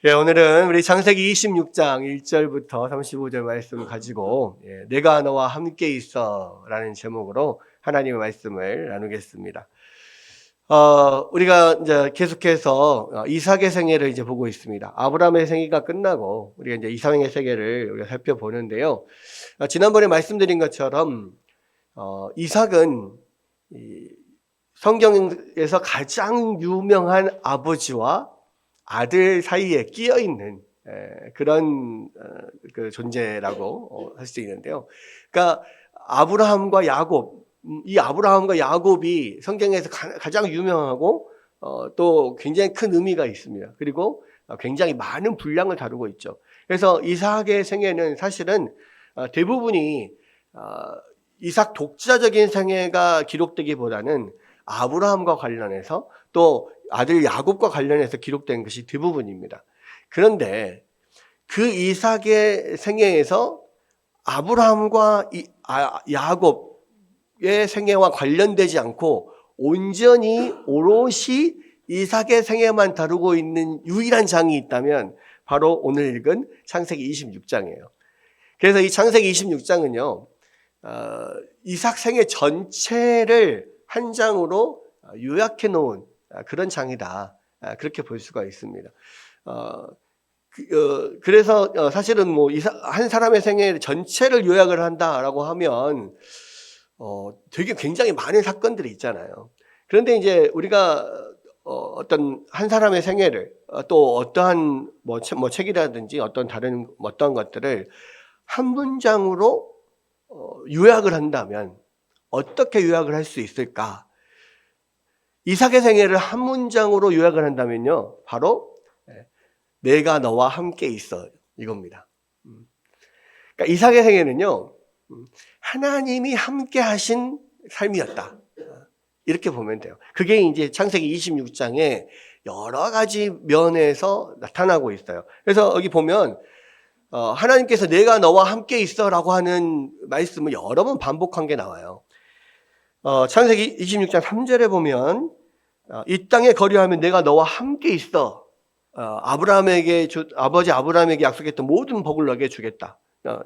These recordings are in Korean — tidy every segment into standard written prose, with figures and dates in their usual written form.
예, 오늘은 우리 창세기 26장 1절부터 35절 말씀을 가지고 내가 너와 함께 있어 라는 제목으로 하나님의 말씀을 나누겠습니다. 우리가 이제 계속해서 이삭의 생애를 이제 보고 있습니다. 아브라함의 생애가 끝나고 우리가 이제 이삭의 생애를 우리가 살펴보는데요. 지난번에 말씀드린 것처럼 이삭은 성경에서 가장 유명한 아버지와 아들 사이에 끼어 있는 그런 그 존재라고 할 수 있는데요. 그러니까 아브라함과 야곱, 이 아브라함과 야곱이 성경에서 가장 유명하고 또 굉장히 큰 의미가 있습니다. 그리고 굉장히 많은 분량을 다루고 있죠. 그래서 이삭의 생애는 사실은 대부분이 이삭 독자적인 생애가 기록되기보다는 아브라함과 관련해서 또 아들 야곱과 관련해서 기록된 것이 대부분입니다. 그런데 그 이삭의 생애에서 아브라함과 야곱의 생애와 관련되지 않고 온전히 오롯이 이삭의 생애만 다루고 있는 유일한 장이 있다면 바로 오늘 읽은 창세기 26장이에요. 그래서 이 창세기 26장은요, 이삭 생애 전체를 한 장으로 요약해 놓은 그런 장이다. 그렇게 볼 수가 있습니다. 그래서 사실은 뭐 한 사람의 생애 전체를 요약을 한다라고 하면 되게 굉장히 많은 사건들이 있잖아요. 그런데 이제 우리가 어떤 한 사람의 생애를 또 어떠한 뭐 책이라든지 어떤 다른 어떤 것들을 한 문장으로 요약을 한다면 어떻게 요약을 할 수 있을까? 이삭의 생애를 한 문장으로 요약을 한다면요, 바로 내가 너와 함께 있어 이겁니다. 그러니까 이삭의 생애는요, 하나님이 함께 하신 삶이었다. 이렇게 보면 돼요. 그게 이제 창세기 26장에 여러 가지 면에서 나타나고 있어요. 그래서 여기 보면 하나님께서 내가 너와 함께 있어라고 하는 말씀을 여러 번 반복한 게 나와요. 창세기 26장 3절에 보면 이 땅에 거류하면 내가 너와 함께 있어. 아버지 아브라함에게 약속했던 모든 복을 너에게 주겠다.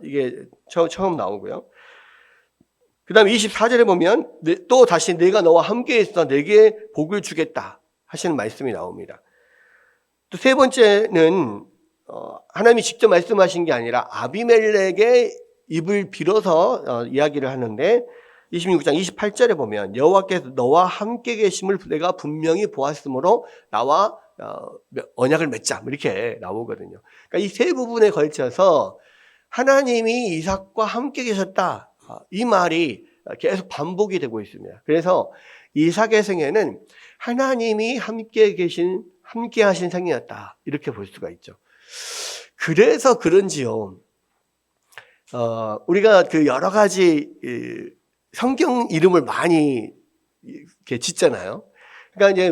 이게 처음 나오고요. 그 다음에 24절에 보면 또 다시 내가 너와 함께 있어 내게 복을 주겠다 하시는 말씀이 나옵니다. 또 세 번째는 하나님이 직접 말씀하신 게 아니라 아비멜렉의 입을 빌어서 이야기를 하는데 26장 28절에 보면 여호와께서 너와 함께 계심을 내가 분명히 보았으므로 나와 언약을 맺자 이렇게 나오거든요. 그러니까 이 세 부분에 걸쳐서 하나님이 이삭과 함께 계셨다 이 말이 계속 반복이 되고 있습니다. 그래서 이삭의 생애는 하나님이 함께 하신 생애였다 이렇게 볼 수가 있죠. 그래서 그런지요, 우리가 그 여러 가지 성경 이름을 많이 이렇게 짓잖아요. 그러니까 이제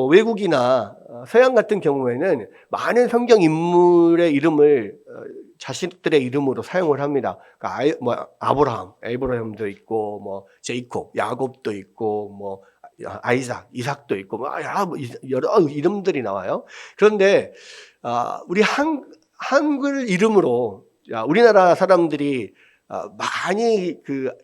외국이나 서양 같은 경우에는 많은 성경 인물의 이름을 자신들의 이름으로 사용을 합니다. 그러니까 에브라함도 있고, 제이콥, 야곱도 있고, 이삭도 있고, 여러 이름들이 나와요. 그런데 우리 한글 이름으로 우리나라 사람들이 많이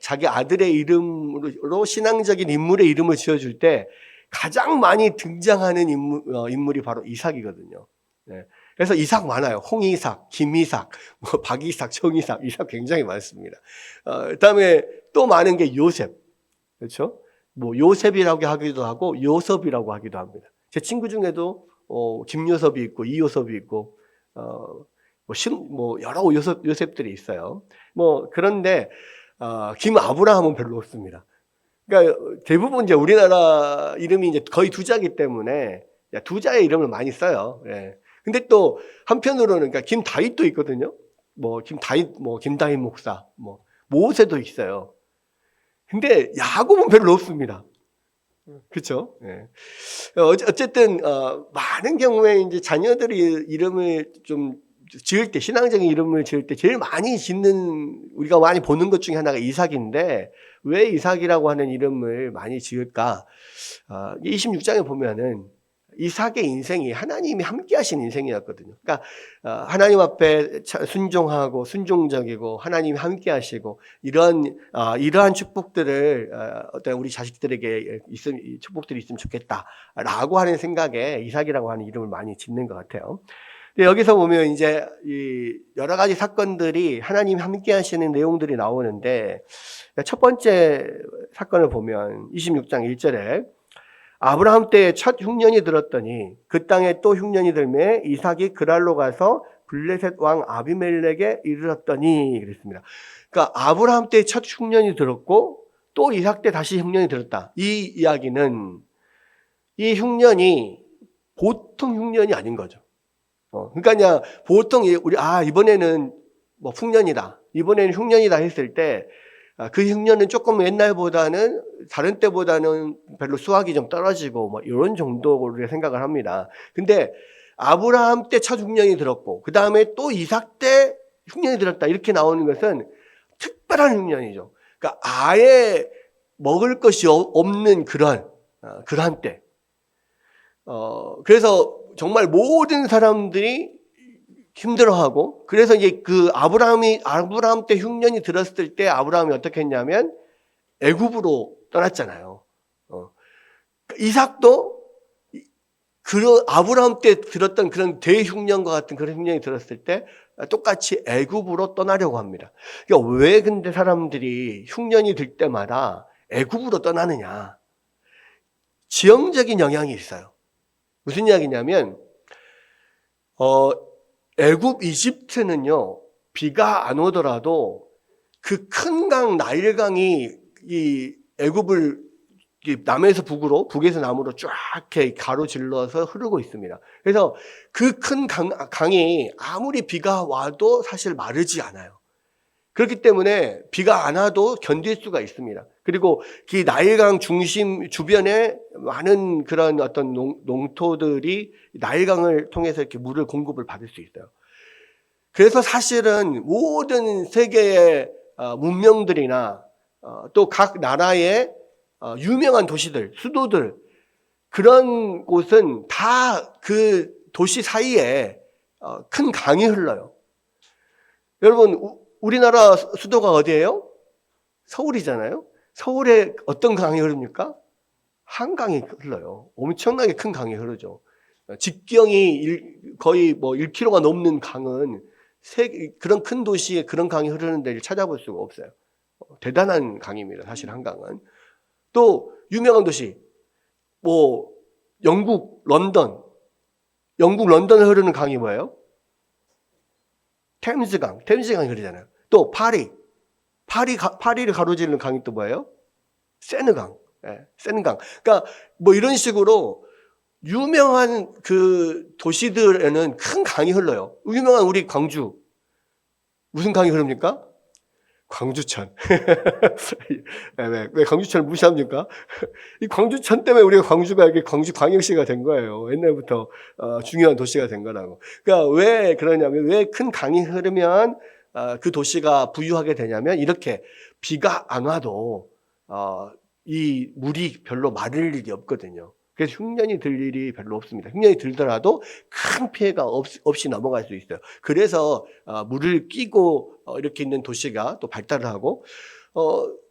자기 아들의 이름으로 신앙적인 인물의 이름을 지어줄 때 가장 많이 등장하는 인물이 바로 이삭이거든요. 네. 그래서 이삭 많아요. 홍이삭, 김이삭, 박이삭, 정이삭, 이삭 굉장히 많습니다. 그다음에 또 많은 게 요셉, 그렇죠? 요셉이라고 하기도 하고 요섭이라고 하기도 합니다. 제 친구 중에도 김요섭이 있고 이요섭이 있고 여러 요셉들이 있어요. 그런데 김아브라함은 별로 없습니다. 그러니까 대부분 이제 우리나라 이름이 이제 거의 두 자이기 때문에 두 자의 이름을 많이 써요. 예. 근데 또 한편으로는 그러니까 김다윗도 있거든요. 김다윗 목사, 모세도 있어요. 근데 야곱은 별로 없습니다. 그렇죠? 예. 어쨌든 많은 경우에 이제 자녀들이 이름을 좀 지을 때, 신앙적인 이름을 지을 때 제일 많이 우리가 많이 보는 것 중에 하나가 이삭인데 왜 이삭이라고 하는 이름을 많이 지을까? 26장에 보면은 이삭의 인생이 하나님이 함께 하신 인생이었거든요. 그러니까 하나님 앞에 순종하고 순종적이고 하나님이 함께 하시고 이러한 축복들을 어떤 우리 자식들에게 축복들이 있으면 좋겠다라고 하는 생각에 이삭이라고 하는 이름을 많이 짓는 것 같아요. 여기서 보면 이제 이 여러 가지 사건들이 하나님이 함께 하시는 내용들이 나오는데, 첫 번째 사건을 보면 26장 1절에 아브라함 때에 첫 흉년이 들었더니 그 땅에 또 흉년이 들매 이삭이 그랄로 가서 블레셋 왕 아비멜렉에 이르렀더니 그랬습니다. 그러니까 아브라함 때에 첫 흉년이 들었고 또 이삭 때 다시 흉년이 들었다. 이 이야기는 이 흉년이 보통 흉년이 아닌 거죠. 그러니까 그냥 보통 우리 이번에는 뭐 풍년이다, 이번에는 흉년이다 했을 때 그 흉년은 조금 옛날보다는 다른 때보다는 별로 수확이 좀 떨어지고 뭐 이런 정도로 생각을 합니다. 근데 아브라함 때 첫 흉년이 들었고 그 다음에 또 이삭 때 흉년이 들었다 이렇게 나오는 것은 특별한 흉년이죠. 그러니까 아예 먹을 것이 없는 그러한 때. 그래서 정말 모든 사람들이 힘들어하고, 그래서 이제 그 아브라함 때 흉년이 들었을 때 아브라함이 어떻게 했냐면 애굽으로 떠났잖아요. 이삭도 아브라함 때 들었던 그런 대흉년과 같은 그런 흉년이 들었을 때 똑같이 애굽으로 떠나려고 합니다. 그러니까 왜 근데 사람들이 흉년이 들 때마다 애굽으로 떠나느냐? 지형적인 영향이 있어요. 무슨 이야기냐면 애굽 이집트는요, 비가 안 오더라도 그 큰 강 나일강이 이 애굽을 남에서 북으로, 북에서 남으로 쫙 이렇게 가로질러서 흐르고 있습니다. 그래서 그 큰 강이 아무리 비가 와도 사실 마르지 않아요. 그렇기 때문에 비가 안 와도 견딜 수가 있습니다. 그리고 그 나일강 중심 주변에 많은 그런 어떤 농토들이 나일강을 통해서 이렇게 물을 공급을 받을 수 있어요. 그래서 사실은 모든 세계의 문명들이나 또 각 나라의 유명한 도시들, 수도들, 그런 곳은 다 그 도시 사이에 큰 강이 흘러요. 여러분, 우리나라 수도가 어디예요? 서울이잖아요. 서울에 어떤 강이 흐릅니까? 한강이 흘러요. 엄청나게 큰 강이 흐르죠. 직경이 거의 뭐 1km가 넘는 강은 그런 큰 도시에 그런 강이 흐르는 데를 찾아볼 수가 없어요. 대단한 강입니다. 사실 한강은. 또 유명한 도시, 뭐 영국 런던에 흐르는 강이 뭐예요? 템즈강이 흐르잖아요. 또 파리를 가로지르는 강이 또 뭐예요? 세느강. 그러니까 뭐 이런 식으로 유명한 그 도시들에는 큰 강이 흘러요. 유명한 우리 광주, 무슨 강이 흐릅니까? 광주천. 왜 광주천을 무시합니까? 이 광주천 때문에 우리가 광주가 이렇게 광주광역시가 된 거예요. 옛날부터 중요한 도시가 된 거라고. 그러니까 왜 그러냐면, 왜 큰 강이 흐르면 그 도시가 부유하게 되냐면, 이렇게 비가 안 와도 이 물이 별로 마를 일이 없거든요. 그래서 흉년이 들 일이 별로 없습니다. 흉년이 들더라도 큰 피해가 없이 넘어갈 수 있어요. 그래서 물을 끼고 이렇게 있는 도시가 또 발달을 하고,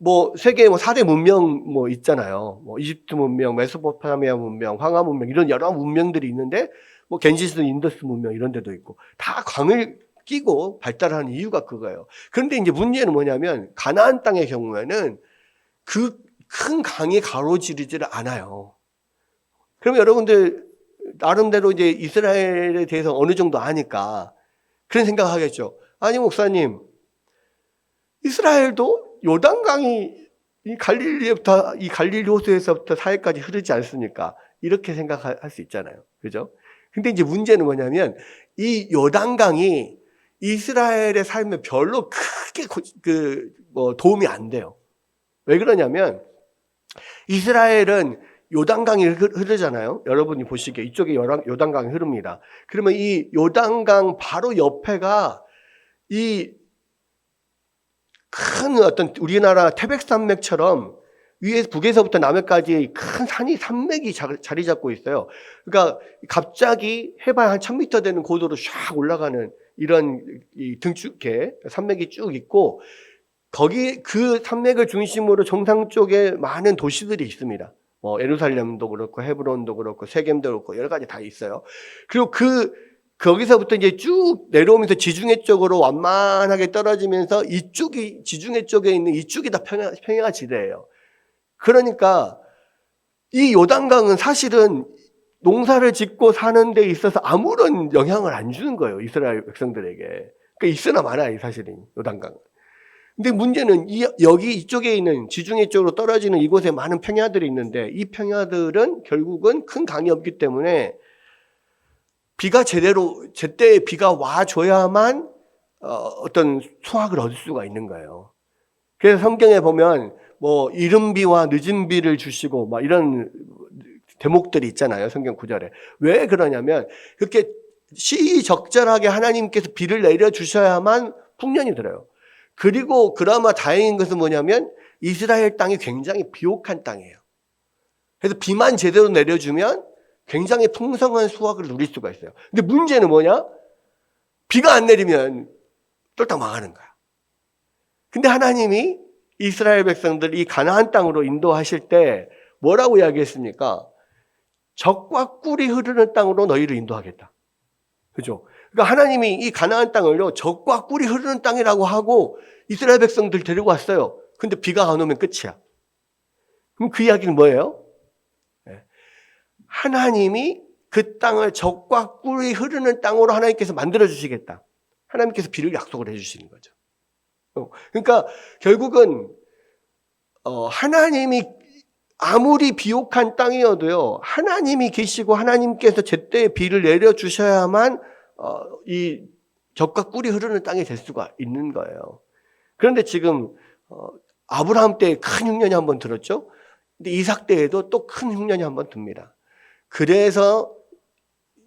뭐 세계 4대 문명 뭐 있잖아요. 뭐 이집트 문명, 메소포타미아 문명, 황하 문명, 이런 여러 문명들이 있는데, 뭐 겐지스 인더스 문명 이런 데도 있고, 다 강을 끼고 발달하는 이유가 그거예요. 그런데 이제 문제는 뭐냐면, 가나안 땅의 경우에는 그 큰 강이 가로지르지를 않아요. 그러면 여러분들 나름대로 이제 이스라엘에 대해서 어느 정도 아니까 그런 생각을 하겠죠. 아니 목사님, 이스라엘도 요단강이 이 갈릴리 호수에서부터 사해까지 흐르지 않습니까? 이렇게 생각할 수 있잖아요. 그죠? 근데 이제 문제는 뭐냐면, 이 요단강이 이스라엘의 삶에 별로 크게 도움이 안 돼요. 왜 그러냐면, 이스라엘은 요단강이 흐르잖아요. 여러분이 보시기에 이쪽에 요단강이 흐릅니다. 그러면 이 요단강 바로 옆에가 이 큰 어떤 우리나라 태백산맥처럼 위에서 북에서부터 남해까지 큰 산맥이 자리 잡고 있어요. 그러니까 갑자기 해발 한 1000m 되는 고도로 샥 올라가는 이런 등쭉해 산맥이 쭉 있고, 거기 그 산맥을 중심으로 정상 쪽에 많은 도시들이 있습니다. 예루살렘도 그렇고 헤브론도 그렇고 세겜도 그렇고 여러 가지 다 있어요. 그리고 거기서부터 이제 쭉 내려오면서 지중해 쪽으로 완만하게 떨어지면서 이쪽이 지중해 쪽에 있는 이쪽이 다 평야가 지대예요. 그러니까 이 요단강은 사실은 농사를 짓고 사는 데 있어서 아무런 영향을 안 주는 거예요, 이스라엘 백성들에게. 그러니까 있으나 마나요, 사실은 요단강은. 근데 문제는 여기 이쪽에 있는 지중해 쪽으로 떨어지는 이곳에 많은 평야들이 있는데, 이 평야들은 결국은 큰 강이 없기 때문에 비가 제때에 비가 와줘야만 어떤 수확을 얻을 수가 있는 거예요. 그래서 성경에 보면 이른 비와 늦은 비를 주시고 막 이런 대목들이 있잖아요, 성경 구절에. 왜 그러냐면 그렇게 시의적절하게 하나님께서 비를 내려주셔야만 풍년이 들어요. 그리고 그나마 다행인 것은 뭐냐면 이스라엘 땅이 굉장히 비옥한 땅이에요. 그래서 비만 제대로 내려주면 굉장히 풍성한 수확을 누릴 수가 있어요. 근데 문제는 뭐냐? 비가 안 내리면 쫄딱 망하는 거야. 근데 하나님이 이스라엘 백성들 이 가나안 땅으로 인도하실 때 뭐라고 이야기했습니까? 젖과 꿀이 흐르는 땅으로 너희를 인도하겠다. 그죠? 그러니까 하나님이 이 가나안 땅을요, 젖과 꿀이 흐르는 땅이라고 하고 이스라엘 백성들 데리고 왔어요. 근데 비가 안 오면 끝이야. 그럼 그 이야기는 뭐예요? 하나님이 그 땅을 젖과 꿀이 흐르는 땅으로 하나님께서 만들어 주시겠다. 하나님께서 비를 약속을 해 주시는 거죠. 그러니까 결국은 하나님이 아무리 비옥한 땅이어도요, 하나님이 계시고 하나님께서 제때에 비를 내려 주셔야만 이 젖과 꿀이 흐르는 땅이 될 수가 있는 거예요. 그런데 지금 아브라함 때 큰 흉년이 한번 들었죠. 근데 이삭 때에도 또 큰 흉년이 한번 듭니다. 그래서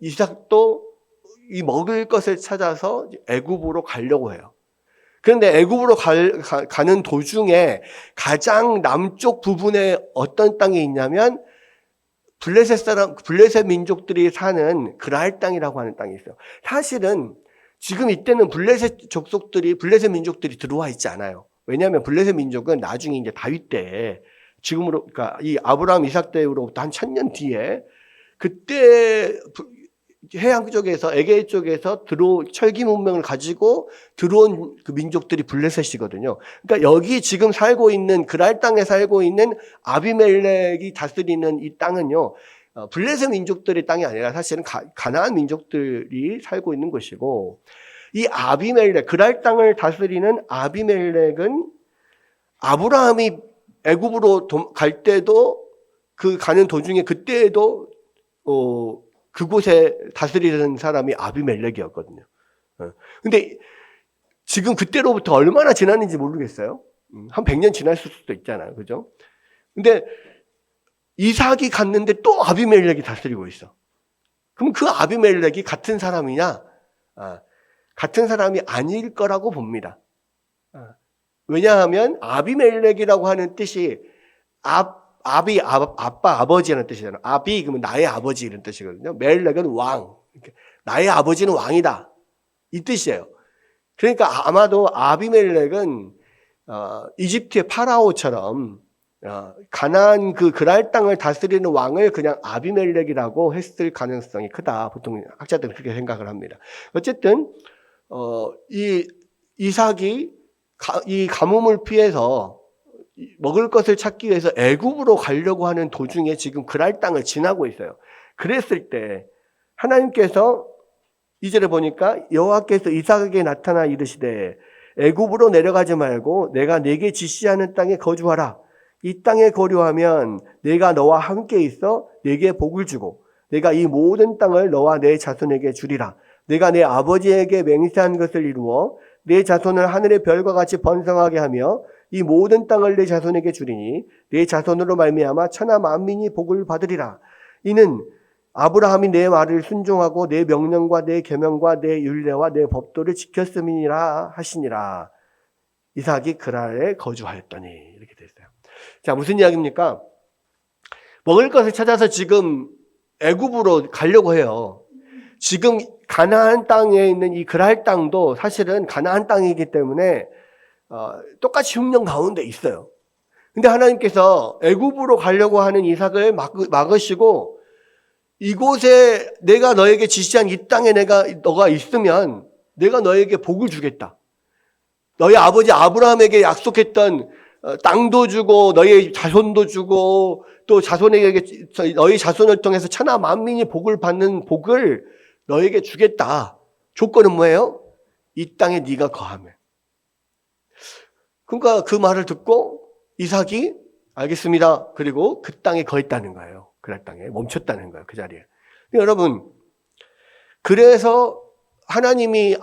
이삭도 이 먹을 것을 찾아서 애굽으로 가려고 해요. 그런데 애굽으로 가는 도중에 가장 남쪽 부분에 어떤 땅이 있냐면 블레셋 민족들이 사는 그랄 땅이라고 하는 땅이 있어요. 사실은 지금 이때는 블레셋 민족들이 들어와 있지 않아요. 왜냐하면 블레셋 민족은 나중에 이제 다윗 때, 지금으로, 그러니까 이 아브라함 이삭 때로부터 한 1000년 뒤에 그때 해양 쪽에서, 에게 쪽에서 철기 문명을 가지고 들어온 그 민족들이 블레셋이거든요. 그러니까 여기 지금 살고 있는, 그랄 땅에 살고 있는 아비멜렉이 다스리는 이 땅은요, 블레셋 민족들의 땅이 아니라 사실은 가나안 민족들이 살고 있는 곳이고, 이 그랄 땅을 다스리는 아비멜렉은 아브라함이 애굽으로 갈 때도 그 가는 도중에 그때에도 그곳에 다스리는 사람이 아비멜렉이었거든요. 근데 지금 그때로부터 얼마나 지났는지 모르겠어요. 한 100년 지났을 수도 있잖아요. 그죠? 근데 이삭이 갔는데 또 아비멜렉이 다스리고 있어. 그럼 그 아비멜렉이 같은 사람이냐? 같은 사람이 아닐 거라고 봅니다. 왜냐하면 아비멜렉이라고 하는 뜻이 아빠, 아버지라는 뜻이잖아요. 아비, 그러면 나의 아버지 이런 뜻이거든요. 멜렉은 왕. 나의 아버지는 왕이다. 이 뜻이에요. 그러니까 아마도 아비멜렉은, 이집트의 파라오처럼, 가나안 그랄 땅을 다스리는 왕을 그냥 아비멜렉이라고 했을 가능성이 크다. 보통 학자들은 그렇게 생각을 합니다. 어쨌든, 이삭이 이 가뭄을 피해서 먹을 것을 찾기 위해서 애굽으로 가려고 하는 도중에 지금 그랄 땅을 지나고 있어요. 그랬을 때 하나님께서 2절에 보니까 여호와께서 이삭에게 나타나 이르시되 애굽으로 내려가지 말고 내가 네게 지시하는 땅에 거주하라. 이 땅에 거류하면 내가 너와 함께 있어 네게 복을 주고 내가 이 모든 땅을 너와 내 자손에게 주리라. 내가 내 아버지에게 맹세한 것을 이루어 내 자손을 하늘의 별과 같이 번성하게 하며 이 모든 땅을 내 자손에게 주리니 내 자손으로 말미암아 천하 만민이 복을 받으리라. 이는 아브라함이 내 말을 순종하고 내 명령과 내 계명과 내 율례와 내 법도를 지켰음이니라 하시니라. 이삭이 그랄에 거주하였더니 이렇게 됐어요. 자, 무슨 이야기입니까? 먹을 것을 찾아서 지금 애굽으로 가려고 해요. 지금 가나안 땅에 있는 이 그랄 땅도 사실은 가나안 땅이기 때문에 똑같이 흉년 가운데 있어요. 근데 하나님께서 애굽으로 가려고 하는 이삭을 막으시고 이곳에 내가 너에게 지시한 이 땅에 너가 있으면 내가 너에게 복을 주겠다. 너희 아버지 아브라함에게 약속했던 땅도 주고 너희 자손도 주고 또 자손에게 너희 자손을 통해서 천하 만민이 복을 받는 복을 너에게 주겠다. 조건은 뭐예요? 이 땅에 네가 거하면. 그러니까 그 말을 듣고 이삭이 알겠습니다. 그리고 그 땅에 거했다는 거예요. 그랄 땅에 멈췄다는 거예요. 그 자리에. 여러분, 그래서 하나님이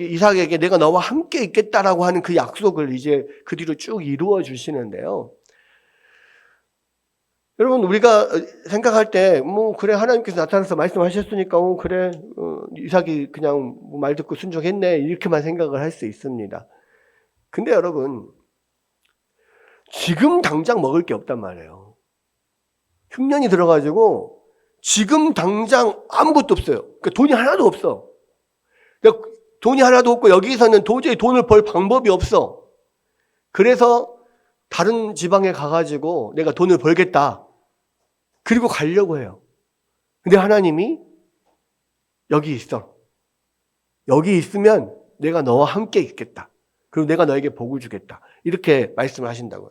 이삭에게 내가 너와 함께 있겠다라고 하는 그 약속을 이제 그 뒤로 쭉 이루어 주시는데요. 여러분, 우리가 생각할 때, 그래, 하나님께서 나타나서 말씀하셨으니까, 그래, 이삭이 그냥 말 듣고 순종했네. 이렇게만 생각을 할 수 있습니다. 근데 여러분, 지금 당장 먹을 게 없단 말이에요. 흉년이 들어가지고, 지금 당장 아무것도 없어요. 그러니까 돈이 하나도 없어. 그러니까 돈이 하나도 없고, 여기서는 도저히 돈을 벌 방법이 없어. 그래서 다른 지방에 가가지고 내가 돈을 벌겠다. 그리고 가려고 해요. 근데 하나님이 여기 있어. 여기 있으면 내가 너와 함께 있겠다. 그리고 내가 너에게 복을 주겠다. 이렇게 말씀을 하신다고요.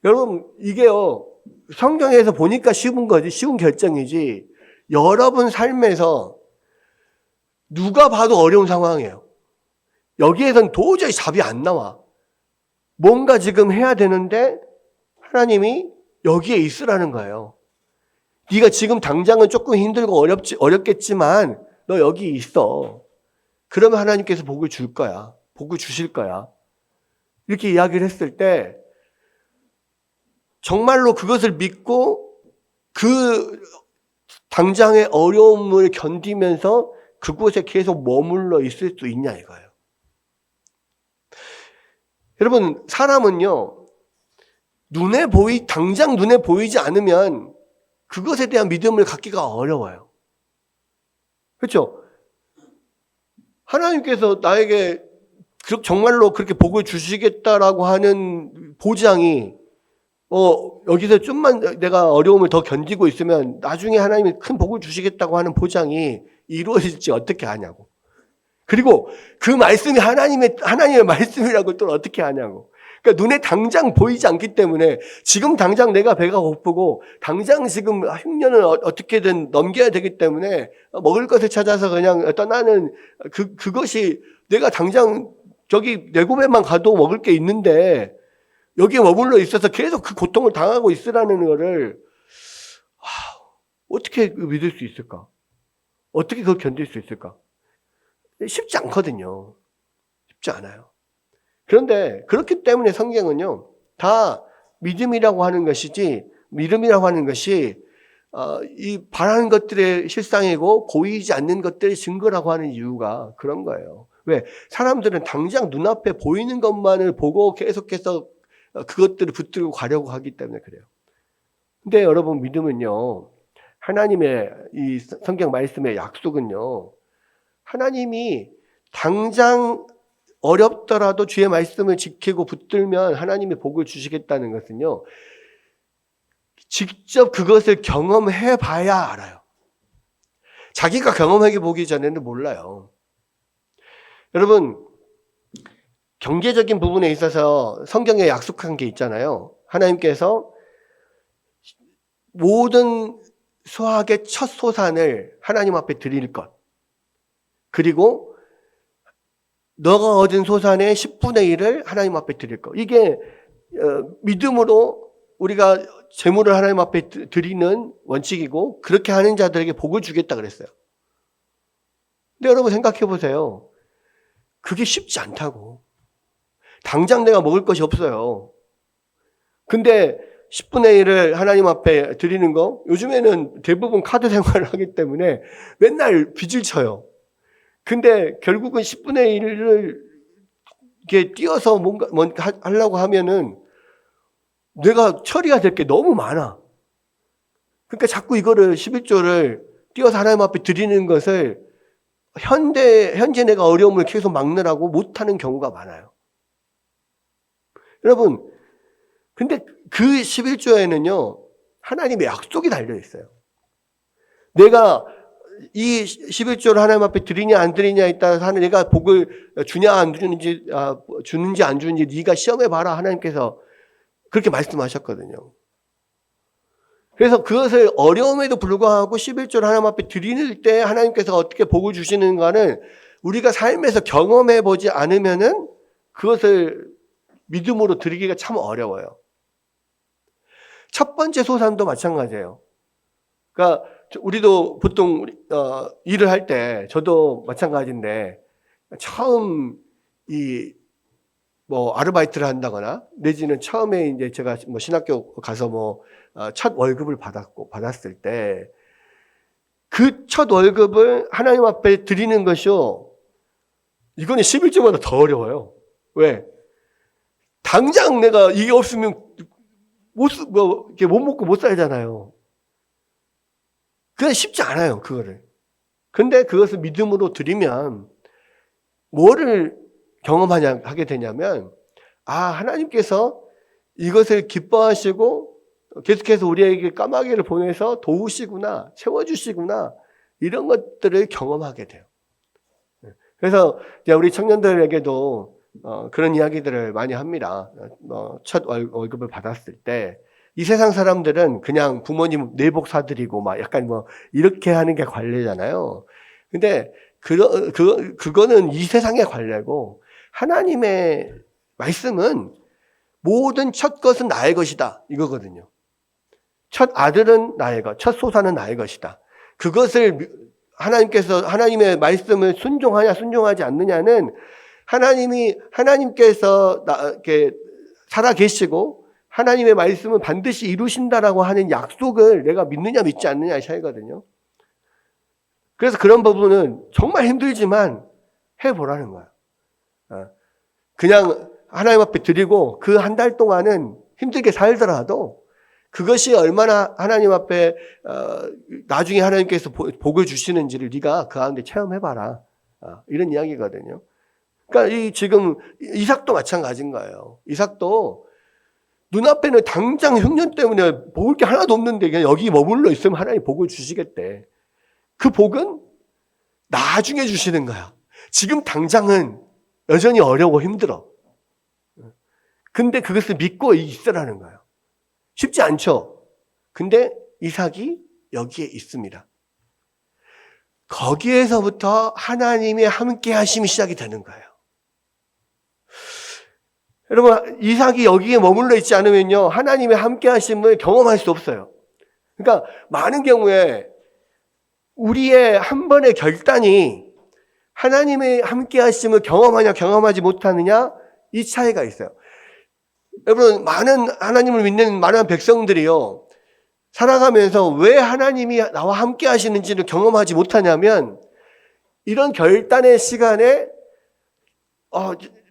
여러분, 이게요, 성경에서 보니까 쉬운 거지, 쉬운 결정이지, 여러분 삶에서 누가 봐도 어려운 상황이에요. 여기에선 도저히 답이 안 나와. 뭔가 지금 해야 되는데 하나님이 여기에 있으라는 거예요. 네가 지금 당장은 조금 힘들고 어렵겠지만 너 여기 있어. 그러면 하나님께서 복을 줄 거야. 복을 주실 거야. 이렇게 이야기를 했을 때 정말로 그것을 믿고 그 당장의 어려움을 견디면서 그곳에 계속 머물러 있을 수 있냐 이거예요. 여러분, 사람은요, 당장 눈에 보이지 않으면 그것에 대한 믿음을 갖기가 어려워요. 그렇죠? 하나님께서 나에게 정말로 그렇게 복을 주시겠다라고 하는 보장이 여기서 좀만 내가 어려움을 더 견디고 있으면 나중에 하나님이 큰 복을 주시겠다고 하는 보장이 이루어질지 어떻게 아냐고. 그리고 그 말씀이 하나님의 말씀이라고 또 어떻게 아냐고. 그러니까 눈에 당장 보이지 않기 때문에 지금 당장 내가 배가 고프고 당장 지금 흉년을 어떻게든 넘겨야 되기 때문에 먹을 것을 찾아서 그냥 떠나는 그것이 내가 당장 저기 내고배만 가도 먹을 게 있는데 여기에 머물러 있어서 계속 그 고통을 당하고 있으라는 거를 어떻게 믿을 수 있을까? 어떻게 그걸 견딜 수 있을까? 쉽지 않거든요. 쉽지 않아요. 그런데 그렇기 때문에 성경은요, 다 믿음이라고 하는 것이 이 바라는 것들의 실상이고 보이지 않는 것들의 증거라고 하는 이유가 그런 거예요. 왜? 사람들은 당장 눈앞에 보이는 것만을 보고 계속해서 그것들을 붙들고 가려고 하기 때문에 그래요. 근데 여러분, 믿음은요, 하나님의 이 성경 말씀의 약속은요, 하나님이 당장 어렵더라도 주의 말씀을 지키고 붙들면 하나님이 복을 주시겠다는 것은요, 직접 그것을 경험해 봐야 알아요. 자기가 경험하게 보기 전에는 몰라요. 여러분, 경제적인 부분에 있어서 성경에 약속한 게 있잖아요. 하나님께서 모든 수확의 첫 소산을 하나님 앞에 드릴 것. 그리고 너가 얻은 소산의 10분의 1을 하나님 앞에 드릴 것. 이게 믿음으로 우리가 재물을 하나님 앞에 드리는 원칙이고 그렇게 하는 자들에게 복을 주겠다 그랬어요. 근데 여러분 생각해 보세요. 그게 쉽지 않다고. 당장 내가 먹을 것이 없어요. 근데 10분의 1을 하나님 앞에 드리는 거, 요즘에는 대부분 카드 생활을 하기 때문에 맨날 빚을 쳐요. 근데 결국은 10분의 1을 이렇게 띄어서 뭔가 하려고 하면은 내가 처리가 될 게 너무 많아. 그러니까 자꾸 이거를 11조를 띄어서 하나님 앞에 드리는 것을 현재 내가 어려움을 계속 막느라고 못하는 경우가 많아요. 여러분, 근데 그 11조에는요, 하나님의 약속이 달려있어요. 내가 이 11조를 하나님 앞에 드리냐 안 드리냐에 따라서 내가 복을 주냐 안 주는지, 주는지 안 주는지 네가 시험해봐라. 하나님께서 그렇게 말씀하셨거든요. 그래서 그것을 어려움에도 불구하고 11조를 하나님 앞에 드리는 때 하나님께서 어떻게 복을 주시는가는 우리가 삶에서 경험해보지 않으면은 그것을 믿음으로 드리기가 참 어려워요. 첫 번째 소산도 마찬가지예요. 그러니까 우리도 보통 일을 할 때 저도 마찬가지인데 처음 아르바이트를 한다거나 내지는 처음에 이제 제가 신학교 가서 첫 월급을 받았을 때 그 첫 월급을 하나님 앞에 드리는 것이요. 이거는 11조보다 더 어려워요. 왜? 당장 내가 이게 없으면 못 먹고 못 살잖아요. 그건 쉽지 않아요, 그거를. 근데 그것을 믿음으로 드리면 뭐를 하게 되냐면, 하나님께서 이것을 기뻐하시고 계속해서 우리에게 까마귀를 보내서 도우시구나, 채워주시구나, 이런 것들을 경험하게 돼요. 그래서 우리 청년들에게도 그런 이야기들을 많이 합니다. 첫 월급을 받았을 때 이 세상 사람들은 그냥 부모님 내복 사드리고 약간 이렇게 하는 게 관례잖아요. 근데 그거는 이 세상의 관례고 하나님의 말씀은 모든 첫 것은 나의 것이다 이거거든요. 첫 아들은 나의 것, 첫 소산은 나의 것이다. 그것을 하나님께서 하나님의 말씀을 순종하냐 순종하지 않느냐는 하나님께서 이렇게 살아 계시고 하나님의 말씀은 반드시 이루신다라고 하는 약속을 내가 믿느냐 믿지 않느냐의 차이거든요. 그래서 그런 부분은 정말 힘들지만 해보라는 거야. 그냥 하나님 앞에 드리고 그 한 달 동안은 힘들게 살더라도 그것이 얼마나 하나님 앞에 나중에 하나님께서 복을 주시는지를 네가 그 가운데 체험해봐라. 이런 이야기거든요. 그러니까 지금 이삭도 마찬가지인 거예요. 이삭도 눈앞에는 당장 흉년 때문에 먹을 게 하나도 없는데 그냥 여기 머물러 있으면 하나님 복을 주시겠대. 그 복은 나중에 주시는 거야. 지금 당장은 여전히 어려워 힘들어. 근데 그것을 믿고 있으라는 거예요. 쉽지 않죠. 근데 이삭이 여기에 있습니다. 거기에서부터 하나님의 함께 하심이 시작이 되는 거예요. 여러분, 이삭이 여기에 머물러 있지 않으면요, 하나님의 함께 하심을 경험할 수 없어요. 그러니까 많은 경우에 우리의 한 번의 결단이 하나님의 함께 하심을 경험하냐 경험하지 못하느냐 이 차이가 있어요. 여러분, 많은 하나님을 믿는 많은 백성들이요, 살아가면서 왜 하나님이 나와 함께 하시는지를 경험하지 못하냐면 이런 결단의 시간에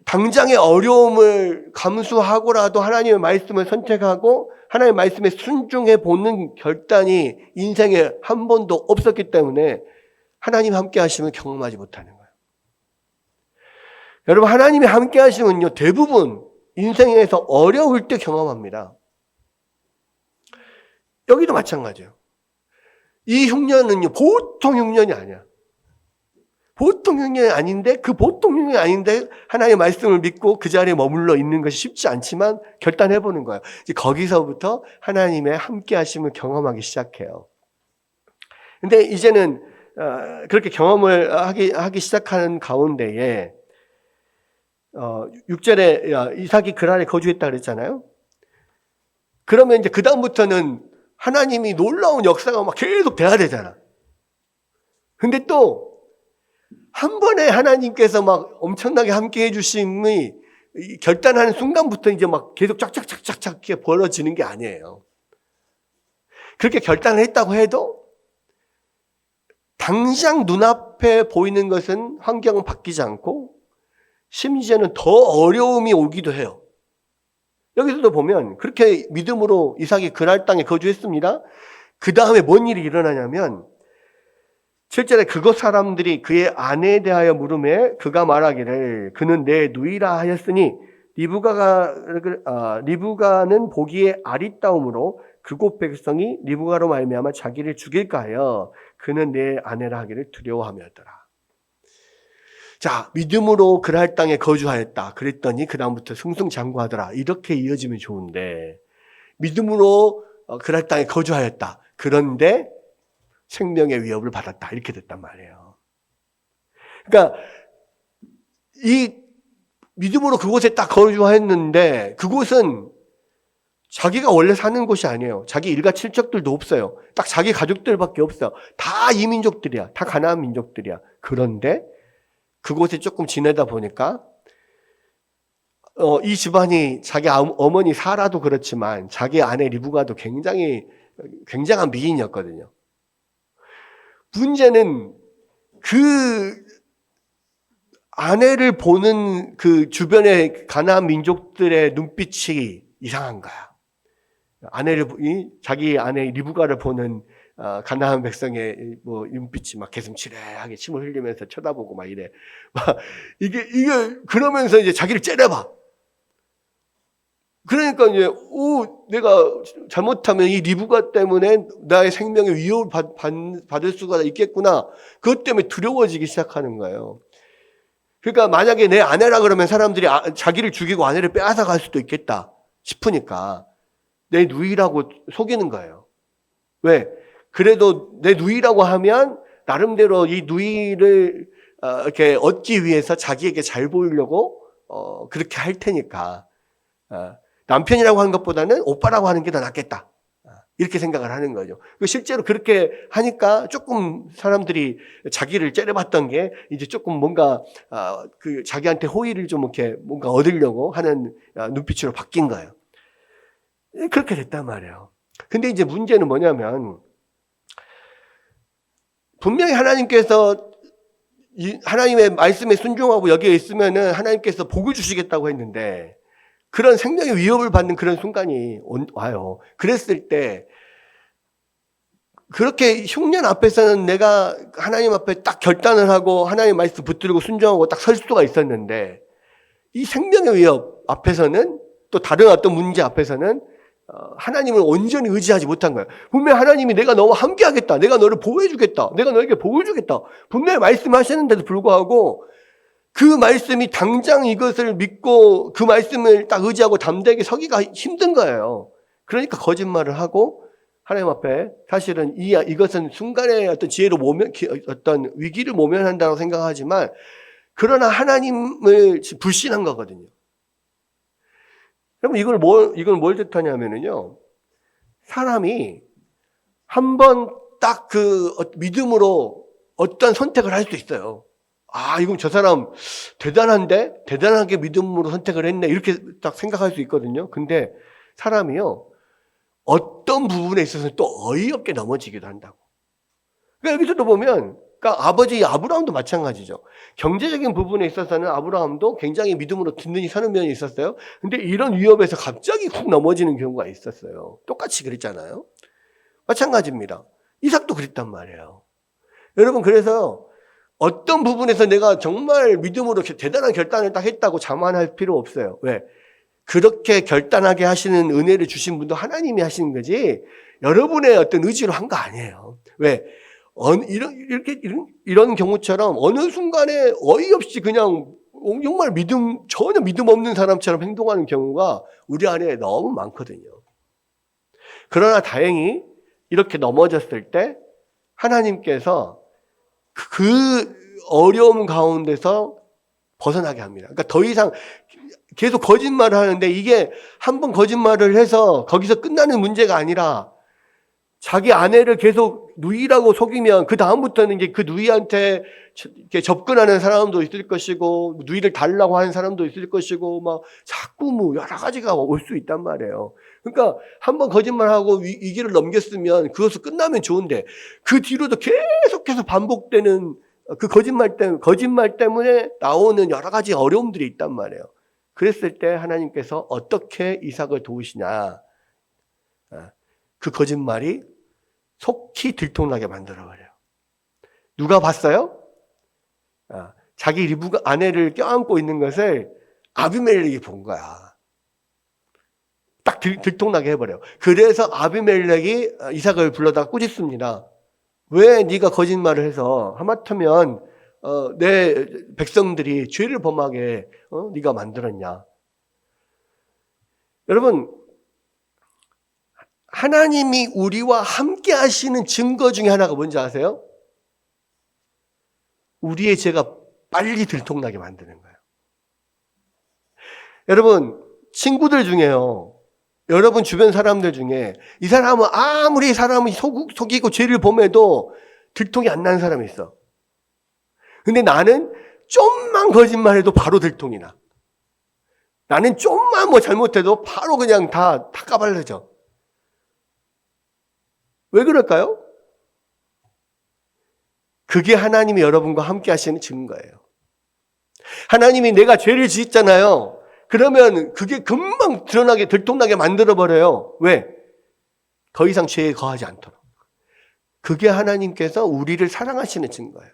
당장의 어려움을 감수하고라도 하나님의 말씀을 선택하고 하나님의 말씀에 순종해 보는 결단이 인생에 한 번도 없었기 때문에 하나님 함께 하심을 경험하지 못하는 거예요. 여러분, 하나님이 함께 하심은요, 대부분 인생에서 어려울 때 경험합니다. 여기도 마찬가지예요. 이 흉년은요, 보통 흉년이 아니야. 보통 흉년이 아닌데 그 보통 흉년이 아닌데 하나님의 말씀을 믿고 그 자리에 머물러 있는 것이 쉽지 않지만 결단해보는 거예요. 이제 거기서부터 하나님의 함께 하심을 경험하기 시작해요. 근데 이제는 그렇게 경험을 하기 시작하는 가운데에 6절에 이삭이 그랄에 거주했다 그랬잖아요. 그러면 이제 그 다음부터는 하나님이 놀라운 역사가 막 계속 돼야 되잖아. 근데 또 한 번에 하나님께서 막 엄청나게 함께 해주심이 결단하는 순간부터 이제 막 계속 쫙쫙쫙쫙쫙 벌어지는 게 아니에요. 그렇게 결단을 했다고 해도 당장 눈앞에 보이는 것은 환경은 바뀌지 않고 심지어는 더 어려움이 오기도 해요. 여기서도 보면 그렇게 믿음으로 이삭이 그랄 땅에 거주했습니다. 그 다음에 뭔 일이 일어나냐면 7절에 그곳 사람들이 그의 아내에 대하여 물음에 그가 말하기를 그는 내 누이라 하였으니 리브가는 보기에 아리따움으로 그곳 백성이 리브가로 말미암아 자기를 죽일까 하여 그는 내 아내라 하기를 두려워하며더라. 자, 믿음으로 그랄 땅에 거주하였다. 그랬더니 그 다음부터 승승장구하더라. 이렇게 이어지면 좋은데 믿음으로 그랄 땅에 거주하였다. 그런데 생명의 위협을 받았다. 이렇게 됐단 말이에요. 그러니까 이 믿음으로 그곳에 딱 거주했는데 그곳은 자기가 원래 사는 곳이 아니에요. 자기 일가 친척들도 없어요. 딱 자기 가족들밖에 없어요. 다 이민족들이야. 다 가나안 민족들이야. 그런데 그곳에 조금 지내다 보니까 이 집안이 자기 어머니 사라도 그렇지만 자기 아내 리브가도 굉장한 미인이었거든요. 문제는 그 아내를 보는 그 주변의 가나안 민족들의 눈빛이 이상한 거야. 자기 아내 리브가를 보는 가나안 백성의 눈빛이 막 개슴츠레하게 침을 흘리면서 쳐다보고 막 이래. 이게 그러면서 이제 자기를 째려봐. 그러니까 이제 내가 잘못하면 이 리브가 때문에 나의 생명의 위협을 받을 수가 있겠구나. 그것 때문에 두려워지기 시작하는 거예요. 그러니까 만약에 내 아내라 그러면 사람들이 자기를 죽이고 아내를 빼앗아 갈 수도 있겠다 싶으니까 내 누이라고 속이는 거예요. 왜? 그래도 내 누이라고 하면 나름대로 이 누이를 이렇게 얻기 위해서 자기에게 잘 보이려고 그렇게 할 테니까 남편이라고 하는 것보다는 오빠라고 하는 게 더 낫겠다. 이렇게 생각을 하는 거죠. 실제로 그렇게 하니까 조금 사람들이 자기를 째려봤던 게 이제 조금 뭔가 자기한테 호의를 좀 이렇게 뭔가 얻으려고 하는 눈빛으로 바뀐 거예요. 그렇게 됐단 말이에요. 근데 이제 문제는 뭐냐면 분명히 하나님께서 하나님의 말씀에 순종하고 여기에 있으면은 하나님께서 복을 주시겠다고 했는데 그런 생명의 위협을 받는 그런 순간이 와요. 그랬을 때 그렇게 흉년 앞에서는 내가 하나님 앞에 딱 결단을 하고 하나님 말씀 붙들고 순종하고 딱 설 수가 있었는데 이 생명의 위협 앞에서는 또 다른 어떤 문제 앞에서는 하나님을 온전히 의지하지 못한 거예요. 분명히 하나님이 내가 너와 함께하겠다. 내가 너를 보호해주겠다. 내가 너에게 복을 주겠다. 분명히 말씀하시는데도 불구하고 그 말씀이 당장 이것을 믿고 그 말씀을 딱 의지하고 담대하게 서기가 힘든 거예요. 그러니까 거짓말을 하고 하나님 앞에 사실은 이것은 순간의 어떤 지혜로 어떤 위기를 모면한다고 생각하지만 그러나 하나님을 불신한 거거든요. 여러분 이걸 뭘 뜻하냐면요. 사람이 한번 딱 믿음으로 어떤 선택을 할 수 있어요. 이건 저 사람 대단하게 믿음으로 선택을 했네. 이렇게 딱 생각할 수 있거든요. 근데 사람이요. 어떤 부분에 있어서는 또 어이없게 넘어지기도 한다고. 그러니까 여기서도 보면, 그러니까 아버지 아브라함도 마찬가지죠. 경제적인 부분에 있어서는 아브라함도 굉장히 믿음으로 든든히 서는 면이 있었어요. 근데 이런 위협에서 갑자기 훅 넘어지는 경우가 있었어요. 똑같이 그랬잖아요. 마찬가지입니다. 이삭도 그랬단 말이에요. 여러분, 그래서 어떤 부분에서 내가 정말 믿음으로 대단한 결단을 딱 했다고 자만할 필요 없어요. 왜? 그렇게 결단하게 하시는 은혜를 주신 분도 하나님이 하시는 거지 여러분의 어떤 의지로 한 거 아니에요. 왜? 이런 경우처럼 어느 순간에 어이없이 그냥 정말 전혀 믿음 없는 사람처럼 행동하는 경우가 우리 안에 너무 많거든요. 그러나 다행히 이렇게 넘어졌을 때 하나님께서 그 어려움 가운데서 벗어나게 합니다. 그러니까 더 이상 계속 거짓말을 하는데 이게 한번 거짓말을 해서 거기서 끝나는 문제가 아니라 자기 아내를 계속 누이라고 속이면 그 다음부터는 이제 그 누이한테 이렇게 접근하는 사람도 있을 것이고 누이를 달라고 하는 사람도 있을 것이고 막 자꾸 여러 가지가 올 수 있단 말이에요. 그러니까 한번 거짓말하고 위기를 넘겼으면 그것을 끝나면 좋은데 그 뒤로도 계속해서 반복되는 그 거짓말 때문에 나오는 여러 가지 어려움들이 있단 말이에요. 그랬을 때 하나님께서 어떻게 이삭을 도우시냐. 그 거짓말이 속히 들통나게 만들어버려요. 누가 봤어요? 자기 리브가 아내를 껴안고 있는 것을 아비멜렉이 본 거야. 딱 들통나게 해버려요. 그래서 아비멜렉이 이삭을 불러다가 꾸짖습니다. 왜 네가 거짓말을 해서 하마터면 내 백성들이 죄를 범하게 네가 만들었냐. 여러분, 하나님이 우리와 함께 하시는 증거 중에 하나가 뭔지 아세요? 우리의 죄가 빨리 들통나게 만드는 거예요. 여러분, 친구들 중에요. 여러분 주변 사람들 중에 이 사람은 아무리 사람이 속이고 죄를 범해도 들통이 안 나는 사람이 있어. 근데 나는 좀만 거짓말해도 바로 들통이 나. 나는 좀만 뭐 잘못해도 바로 그냥 다 까발려져. 왜 그럴까요? 그게 하나님이 여러분과 함께 하시는 증거예요. 하나님이 내가 죄를 지었잖아요. 그러면 그게 금방 드러나게 들통나게 만들어버려요. 왜? 더 이상 죄에 거하지 않도록. 그게 하나님께서 우리를 사랑하시는 증거예요.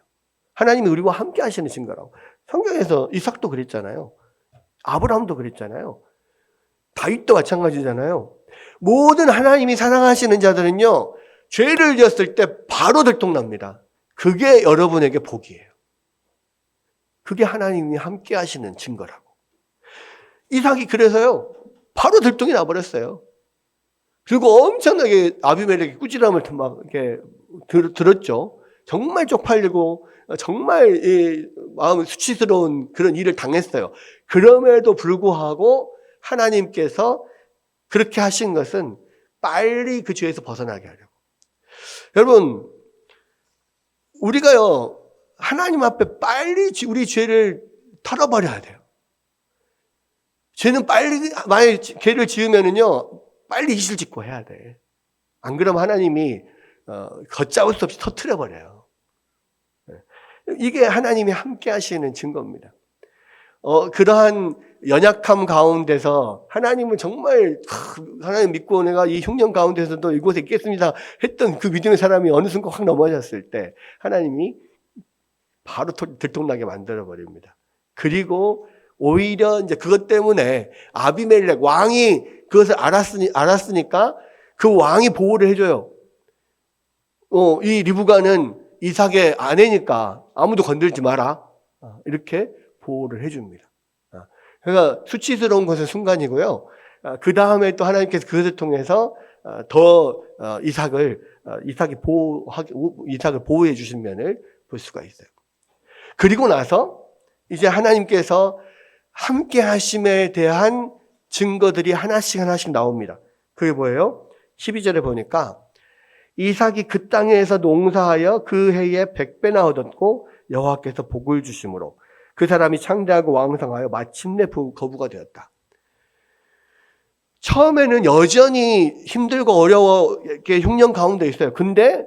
하나님이 우리와 함께 하시는 증거라고. 성경에서 이삭도 그랬잖아요. 아브라함도 그랬잖아요. 다윗도 마찬가지잖아요. 모든 하나님이 사랑하시는 자들은요, 죄를 지었을 때 바로 들통납니다. 그게 여러분에게 복이에요. 그게 하나님이 함께 하시는 증거라고. 이삭이 그래서요, 바로 들통이 나버렸어요. 그리고 엄청나게 아비멜렉이 꾸지람을 막 이렇게 들었죠. 정말 쪽팔리고, 정말 마음 수치스러운 그런 일을 당했어요. 그럼에도 불구하고 하나님께서 그렇게 하신 것은 빨리 그 죄에서 벗어나게 하려고. 여러분, 우리가요, 하나님 앞에 빨리 우리 죄를 털어버려야 돼요. 죄는 빨리, 만약에 죄를 지으면은요, 빨리 이실 짓고 해야 돼. 안 그러면 하나님이, 걷잡을 수 없이 터뜨려버려요. 이게 하나님이 함께 하시는 증거입니다. 그러한 연약함 가운데서 하나님은 정말, 하나님 믿고 내가 이 흉년 가운데서도 이곳에 있겠습니다 했던 그 믿음의 사람이 어느 순간 확 넘어졌을 때 하나님이 바로 들통나게 만들어버립니다. 그리고 오히려 이제 그것 때문에 아비멜렉 왕이 그것을 알았으니까 그 왕이 보호를 해줘요. 이 리브가는 이삭의 아내니까 아무도 건들지 마라. 이렇게 보호를 해줍니다. 그러니까 수치스러운 것은 순간이고요. 그 다음에 또 하나님께서 그것을 통해서 더 이삭을 보호해 주신 면을 볼 수가 있어요. 그리고 나서 이제 하나님께서 함께 하심에 대한 증거들이 하나씩 나옵니다. 그게 뭐예요? 12절에 보니까 이삭이 그 땅에서 농사하여 그 해에 100배나 얻었고 여호와께서 복을 주심으로 그 사람이 창대하고 왕성하여 마침내 거부가 되었다. 처음에는 여전히 힘들고 어려워게 흉년 가운데 있어요. 근데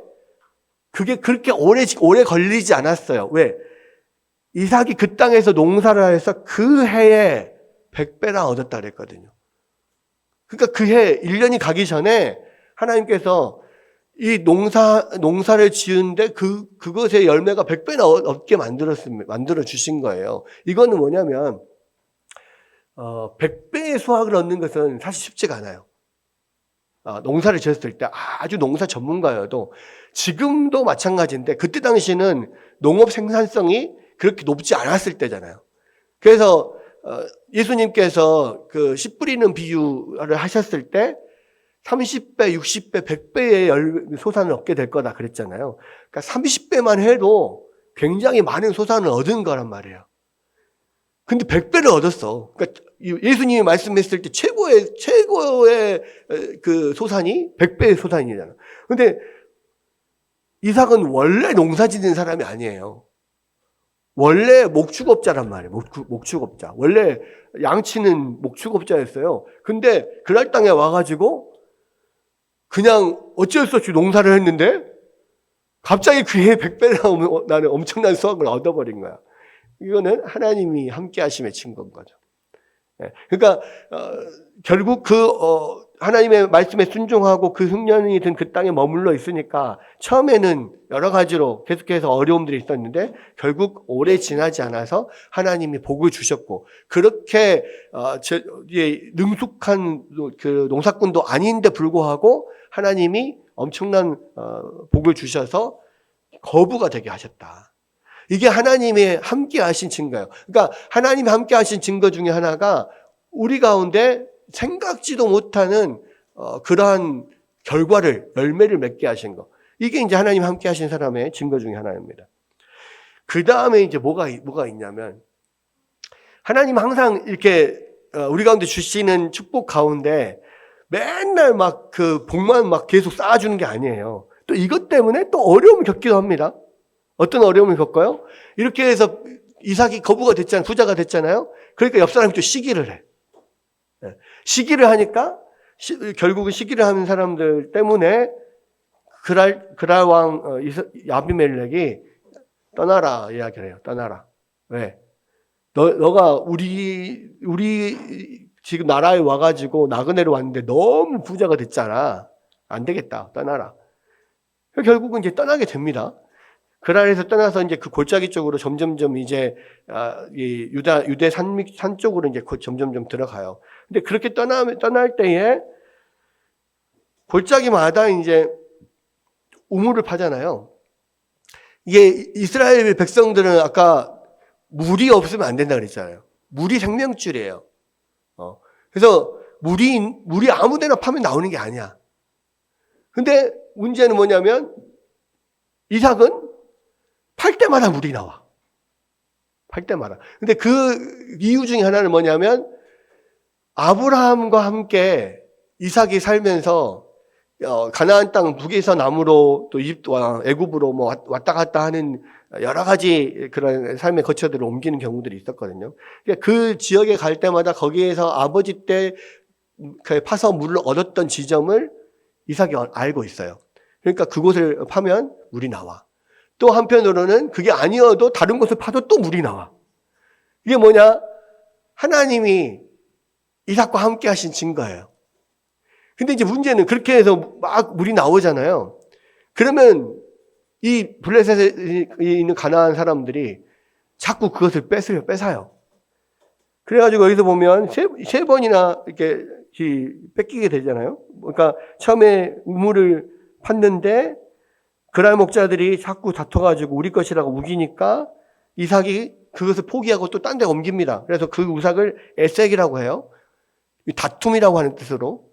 그게 그렇게 오래 걸리지 않았어요. 왜? 이삭이 그 땅에서 농사를 해서 그 해에 100배나 얻었다 그랬거든요. 그러니까 그 해 1년이 가기 전에 하나님께서 이 농사를 지은데 그것의 열매가 100배나 얻게 만들어 주신 거예요. 이거는 뭐냐면 100배의 수확을 얻는 것은 사실 쉽지가 않아요. 농사를 지었을 때 아주 농사 전문가여도 지금도 마찬가지인데 그때 당시는 농업 생산성이 그렇게 높지 않았을 때잖아요. 그래서 예수님께서 그 씨 뿌리는 비유를 하셨을 때 30배, 60배, 100배의 소산을 얻게 될 거다 그랬잖아요. 그러니까 30배만 해도 굉장히 많은 소산을 얻은 거란 말이에요. 근데 100배를 얻었어. 그러니까 예수님이 말씀했을 때 최고의 그 소산이 100배의 소산이잖아. 근데 이삭은 원래 농사 짓는 사람이 아니에요. 원래 목축업자란 말이에요. 목축업자. 원래 양치는 목축업자였어요. 근데 그날 땅에 와가지고 그냥 어쩔 수 없이 농사를 했는데 갑자기 그 해에 100배나 나는 엄청난 수확을 얻어버린 거야. 이거는 하나님이 함께 하심의 증거인 거죠. 그러니까 결국 하나님의 말씀에 순종하고 그 흉년이 든 그 땅에 머물러 있으니까 처음에는 여러 가지로 계속해서 어려움들이 있었는데 결국 오래 지나지 않아서 하나님이 복을 주셨고, 그렇게 능숙한 그 농사꾼도 아닌데 불구하고 하나님이 엄청난 복을 주셔서 거부가 되게 하셨다. 이게 하나님의 함께 하신 증거예요. 그러니까 하나님이 함께 하신 증거 중에 하나가 우리 가운데 생각지도 못하는 그러한 결과를, 열매를 맺게 하신 거. 이게 이제 하나님 함께 하신 사람의 증거 중에 하나입니다. 그 다음에 이제 뭐가 있냐면, 하나님 항상 이렇게 우리 가운데 주시는 축복 가운데 맨날 막 그 복만 막 계속 쌓아주는 게 아니에요. 또 이것 때문에 또 어려움을 겪기도 합니다. 어떤 어려움을 겪어요? 이렇게 해서 이삭이 거부가 됐잖아요. 부자가 됐잖아요. 그러니까 옆 사람이 또 시기를 해. 시기를 하니까 결국은 시기를 하는 사람들 때문에 그랄 왕 아비멜렉이 떠나라 이야기를 해요. 떠나라. 왜? 너가 우리 지금 나라에 와가지고 나그네로 왔는데 너무 부자가 됐잖아. 안 되겠다. 떠나라. 결국은 이제 떠나게 됩니다. 그랄에서 떠나서 이제 그 골짜기 쪽으로 점점점 이제 이 유대 산 쪽으로 이제 점점점 들어가요. 근데 그렇게 떠날 때에 골짜기마다 이제 우물을 파잖아요. 이게 이스라엘 백성들은 아까 물이 없으면 안 된다 그랬잖아요. 물이 생명줄이에요. 그래서 물이 아무데나 파면 나오는 게 아니야. 근데 문제는 뭐냐면 이삭은 팔 때마다 물이 나와. 팔 때마다. 근데 그 이유 중에 하나는 뭐냐면 아브라함과 함께 이삭이 살면서 가나안 땅 북에서 남으로 또 애굽으로 뭐 왔다 갔다 하는 여러 가지 그런 삶의 거처들을 옮기는 경우들이 있었거든요. 그 지역에 갈 때마다 거기에서 아버지 때 파서 물을 얻었던 지점을 이삭이 알고 있어요. 그러니까 그곳을 파면 물이 나와. 또 한편으로는 그게 아니어도 다른 곳을 파도 또 물이 나와. 이게 뭐냐? 하나님이 이삭과 함께 하신 증거예요. 근데 이제 문제는 그렇게 해서 막 물이 나오잖아요. 그러면 이 블레셋에 있는 가나안 사람들이 자꾸 그것을 뺏어요. 그래가지고 여기서 보면 세 번이나 이렇게 뺏기게 되잖아요. 그러니까 처음에 우물을 팠는데 그랄 목자들이 자꾸 다퉈가지고 우리 것이라고 우기니까 이삭이 그것을 포기하고 또 딴 데 옮깁니다. 그래서 그 우삭을 에색이라고 해요. 다툼이라고 하는 뜻으로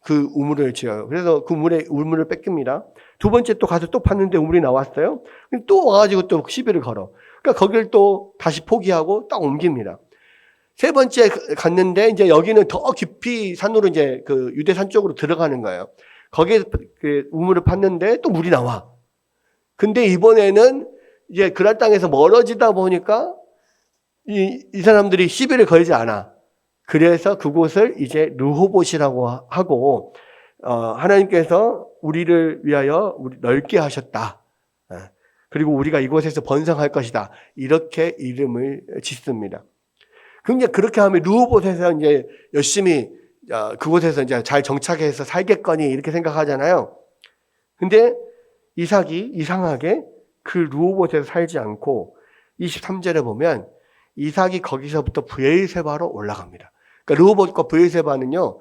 그 우물을 지어요. 그래서 그 우물을 뺏깁니다. 두 번째 또 가서 또 팠는데 우물이 나왔어요. 또 와가지고 또 시비를 걸어. 그러니까 거기를 또 다시 포기하고 딱 옮깁니다. 세 번째 갔는데 이제 여기는 더 깊이 산으로 이제 그 유대산 쪽으로 들어가는 거예요. 거기에 그 우물을 팠는데 또 물이 나와. 근데 이번에는 이제 그랄 땅에서 멀어지다 보니까 이 사람들이 시비를 걸지 않아. 그래서 그곳을 이제 르호봇이라고 하고 하나님께서 우리를 위하여 넓게 하셨다. 그리고 우리가 이곳에서 번성할 것이다. 이렇게 이름을 짓습니다. 그럼 이제 그렇게 하면 르호봇에서 이제 열심히 그곳에서 이제 잘 정착해서 살겠거니 이렇게 생각하잖아요. 근데 이삭이 이상하게 그 르호봇에서 살지 않고 23절에 보면 이삭이 거기서부터 브에르세바로 올라갑니다. 그러니까 르호봇과 브에르세바는요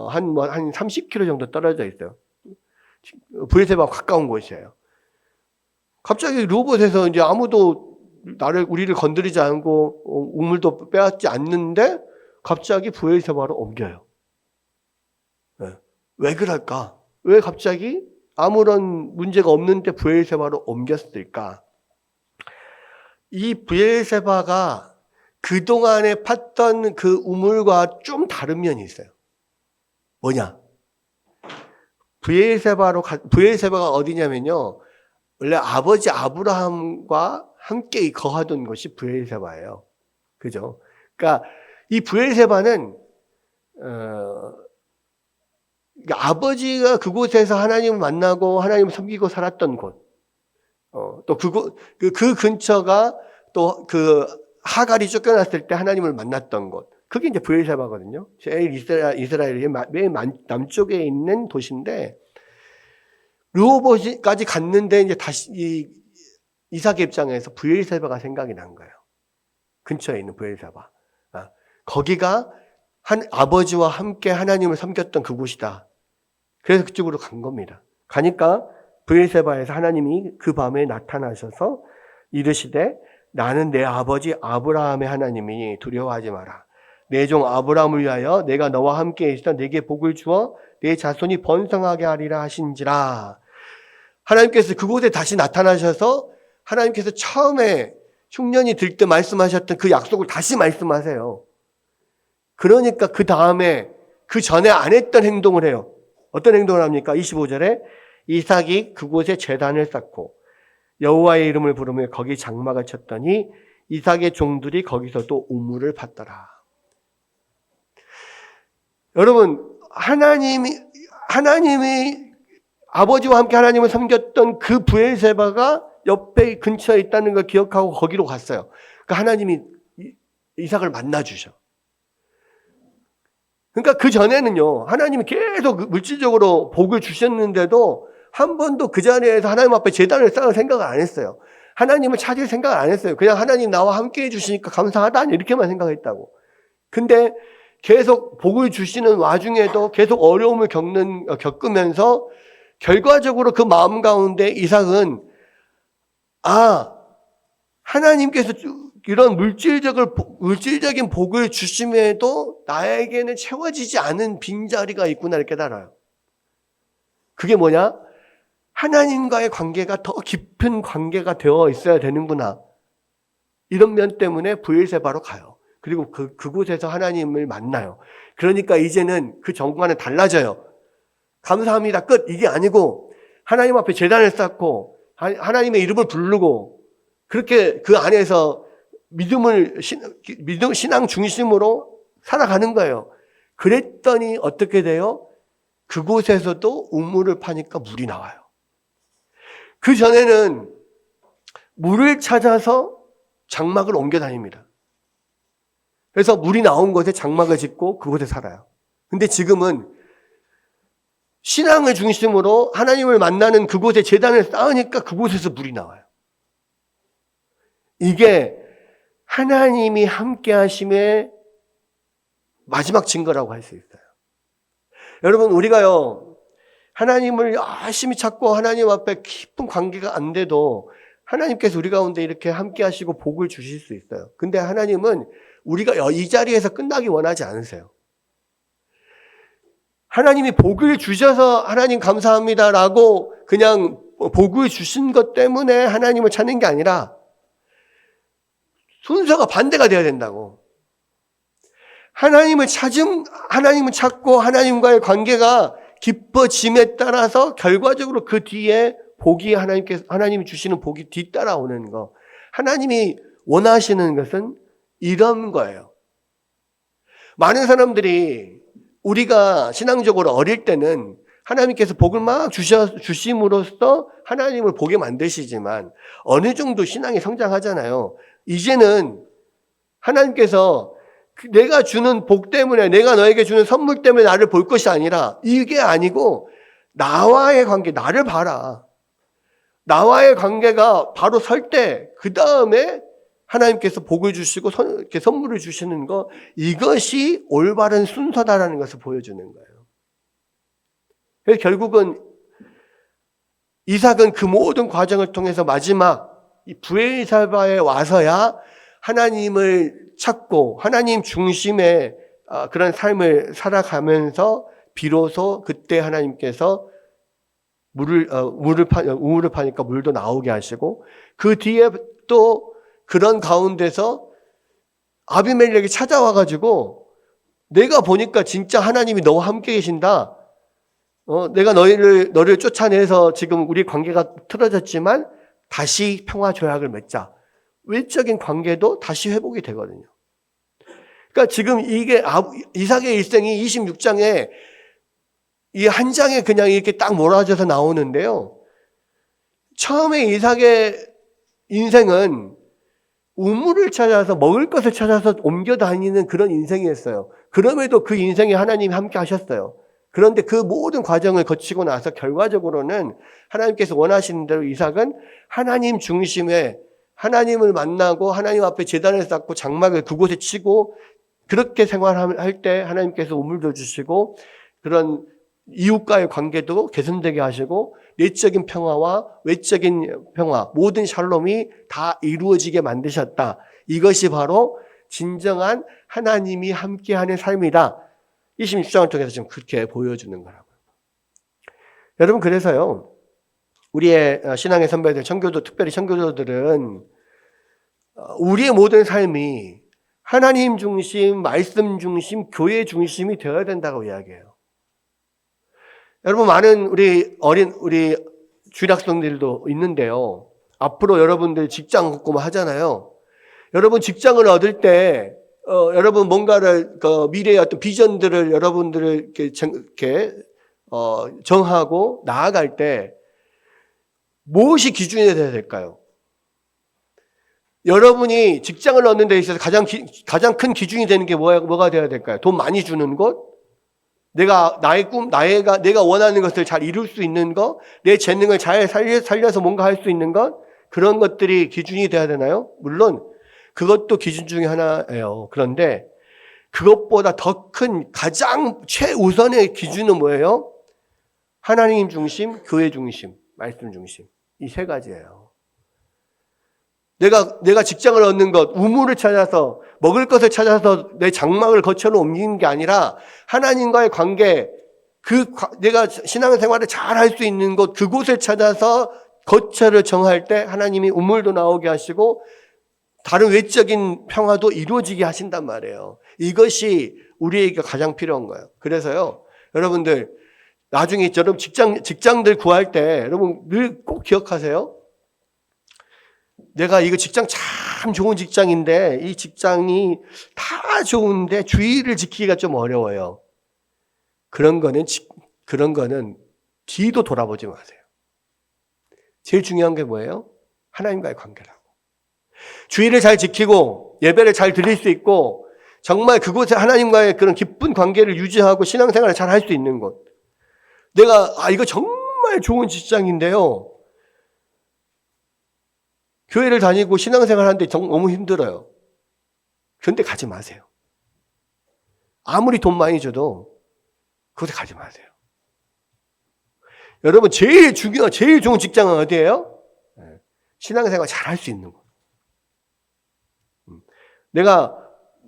한 30km 정도 떨어져 있어요. 브에르세바가 가까운 곳이에요. 갑자기 르호봇에서 이제 아무도 우리를 건드리지 않고 우물도 빼앗지 않는데 갑자기 브에르세바로 옮겨요. 왜 그럴까? 왜 갑자기 아무런 문제가 없는데 브에르세바로 옮겼을까? 이 브에르세바가 그동안에 팠던 그 우물과 좀 다른 면이 있어요. 뭐냐? 브에르세바가 어디냐면요. 원래 아버지 아브라함과 함께 거하던 곳이 브에르세바예요. 그죠? 그러니까 이 브에르세바는 아버지가 그곳에서 하나님을 만나고 하나님을 섬기고 살았던 곳. 또 그 근처가 또 그 하갈이 쫓겨났을 때 하나님을 만났던 곳. 그게 이제 브엘세바거든요. 제일 이스라엘의 맨 남쪽에 있는 도시인데, 르호봇까지 갔는데 이제 다시 이삭의 입장에서 브엘세바가 생각이 난 거예요. 근처에 있는 브엘세바. 거기가 아버지와 함께 하나님을 섬겼던 그곳이다. 그래서 그쪽으로 간 겁니다. 가니까 브엘세바에서 하나님이 그 밤에 나타나셔서 이르시되 나는 내 아버지 아브라함의 하나님이니 두려워하지 마라. 내 종 아브라함을 위하여 내가 너와 함께 있어 내게 복을 주어 내 자손이 번성하게 하리라 하신지라. 하나님께서 그곳에 다시 나타나셔서 하나님께서 처음에 흉년이 들 때 말씀하셨던 그 약속을 다시 말씀하세요. 그러니까 그 다음에 그 전에 안 했던 행동을 해요. 어떤 행동을 합니까? 25절에 이삭이 그곳에 제단을 쌓고 여호와의 이름을 부르며 거기 장막을 쳤더니 이삭의 종들이 거기서도 우물을 팠더라. 여러분, 하나님이 아버지와 함께 하나님을 섬겼던 그 브엘세바가 옆에 근처에 있다는 걸 기억하고 거기로 갔어요. 그러니까 하나님이 이삭을 만나 주셔. 그러니까 그 전에는요, 하나님이 계속 물질적으로 복을 주셨는데도 한 번도 그 자리에서 하나님 앞에 제단을 쌓을 생각을 안 했어요. 하나님을 찾을 생각을 안 했어요. 그냥 하나님 나와 함께 해주시니까 감사하다 이렇게만 생각했다고. 근데 계속 복을 주시는 와중에도 계속 어려움을 겪으면서 결과적으로 그 마음 가운데 이삭은 하나님께서 이런 물질적인 복을 주심에도 나에게는 채워지지 않은 빈자리가 있구나를 깨달아요. 그게 뭐냐? 하나님과의 관계가 더 깊은 관계가 되어 있어야 되는구나. 이런 면 때문에 브엘세바로 가요. 그리고 그곳에서 하나님을 만나요. 그러니까 이제는 그 전과는 달라져요. 감사합니다. 끝. 이게 아니고 하나님 앞에 제단을 쌓고 하나님의 이름을 부르고 그렇게 그 안에서 신앙 중심으로 살아가는 거예요. 그랬더니 어떻게 돼요? 그곳에서도 우물을 파니까 물이 나와요. 그 전에는 물을 찾아서 장막을 옮겨 다닙니다. 그래서 물이 나온 곳에 장막을 짓고 그곳에 살아요. 근데 지금은 신앙을 중심으로 하나님을 만나는 그곳에 제단을 쌓으니까 그곳에서 물이 나와요. 이게 하나님이 함께 하심의 마지막 증거라고 할 수 있어요. 여러분, 우리가요, 하나님을 열심히 찾고 하나님 앞에 깊은 관계가 안 돼도 하나님께서 우리 가운데 이렇게 함께 하시고 복을 주실 수 있어요. 근데 하나님은 우리가 이 자리에서 끝나기 원하지 않으세요. 하나님이 복을 주셔서 하나님 감사합니다라고 그냥 복을 주신 것 때문에 하나님을 찾는 게 아니라 순서가 반대가 돼야 된다고. 하나님을 찾고 하나님과의 관계가 깊어짐에 따라서 결과적으로 그 뒤에 복이 하나님이 주시는 복이 뒤따라오는 거. 하나님이 원하시는 것은 이런 거예요. 많은 사람들이 우리가 신앙적으로 어릴 때는 하나님께서 복을 막 주심으로써 하나님을 보게 만드시지만 어느 정도 신앙이 성장하잖아요. 이제는 하나님께서 내가 주는 복 때문에, 내가 너에게 주는 선물 때문에 나를 볼 것이 아니라, 이게 아니고 나와의 관계, 나를 봐라. 나와의 관계가 바로 설 때 그 다음에 하나님께서 복을 주시고 이렇게 선물을 주시는 거, 이것이 올바른 순서다라는 것을 보여주는 거예요. 그래서 결국은 이삭은 그 모든 과정을 통해서 마지막 이 브엘세바에 와서야 하나님을 찾고 하나님 중심의 그런 삶을 살아가면서 비로소 그때 하나님께서 우물을 파니까 물도 나오게 하시고, 그 뒤에 또 그런 가운데서 아비멜렉이 찾아와가지고 내가 보니까 진짜 하나님이 너와 함께 계신다. 내가 너를 쫓아내서 지금 우리 관계가 틀어졌지만 다시 평화 조약을 맺자. 외적인 관계도 다시 회복이 되거든요. 그러니까 지금 이게 이삭의 일생이 26장에 이 한 장에 그냥 이렇게 딱 몰아져서 나오는데요. 처음에 이삭의 인생은 우물을 찾아서 먹을 것을 찾아서 옮겨 다니는 그런 인생이었어요. 그럼에도 그 인생에 하나님이 함께 하셨어요. 그런데 그 모든 과정을 거치고 나서 결과적으로는 하나님께서 원하시는 대로 이삭은 하나님 중심의 하나님을 만나고 하나님 앞에 제단을 쌓고 장막을 그곳에 치고 그렇게 생활할 때 하나님께서 우물도 주시고 그런 이웃과의 관계도 개선되게 하시고 내적인 평화와 외적인 평화 모든 샬롬이 다 이루어지게 만드셨다. 이것이 바로 진정한 하나님이 함께하는 삶이다. 26장을 통해서 지금 그렇게 보여주는 거라고요. 여러분 그래서요. 우리의 신앙의 선배들, 청교도, 특별히 청교도들은 우리의 모든 삶이 하나님 중심, 말씀 중심, 교회 중심이 되어야 된다고 이야기해요. 여러분 많은 우리 주일 학생들도 있는데요. 앞으로 여러분들 직장 갖고 하잖아요. 여러분 직장을 얻을 때 여러분 뭔가를 미래의 어떤 비전들을 여러분들을 이렇게 정하고 나아갈 때 무엇이 기준이 돼야 될까요? 여러분이 직장을 얻는 데 있어서 가장 큰 기준이 되는 게 뭐가 돼야 될까요? 돈 많이 주는 것? 내가 원하는 것을 잘 이룰 수 있는 것? 내 재능을 잘 살려서 뭔가 할 수 있는 것? 그런 것들이 기준이 돼야 되나요? 물론 그것도 기준 중에 하나예요. 그런데 그것보다 더 큰 가장 최우선의 기준은 뭐예요? 하나님 중심, 교회 중심, 말씀 중심. 이 세 가지예요. 내가 직장을 얻는 것, 우물을 찾아서 먹을 것을 찾아서 내 장막을 거쳐로 옮기는 게 아니라 하나님과의 관계, 내가 신앙생활을 잘 할 수 있는 곳, 그곳을 찾아서 거처를 정할 때 하나님이 우물도 나오게 하시고 다른 외적인 평화도 이루어지게 하신단 말이에요. 이것이 우리에게 가장 필요한 거예요. 그래서요, 여러분들 나중에 여러분 직장들 구할 때 여러분 늘 꼭 기억하세요. 내가 이거 직장 참 좋은 직장인데 이 직장이 다 좋은데 주의를 지키기가 좀 어려워요. 그런 거는 뒤도 돌아보지 마세요. 제일 중요한 게 뭐예요? 하나님과의 관계라고. 주의를 잘 지키고 예배를 잘 드릴 수 있고 정말 그곳에 하나님과의 그런 깊은 관계를 유지하고 신앙생활을 잘 할 수 있는 곳. 이거 정말 좋은 직장인데요. 교회를 다니고 신앙생활 하는데 너무 힘들어요. 그런데 가지 마세요. 아무리 돈 많이 줘도 그곳에 가지 마세요. 여러분 제일 좋은 직장은 어디예요? 신앙생활 잘 할 수 있는 곳. 내가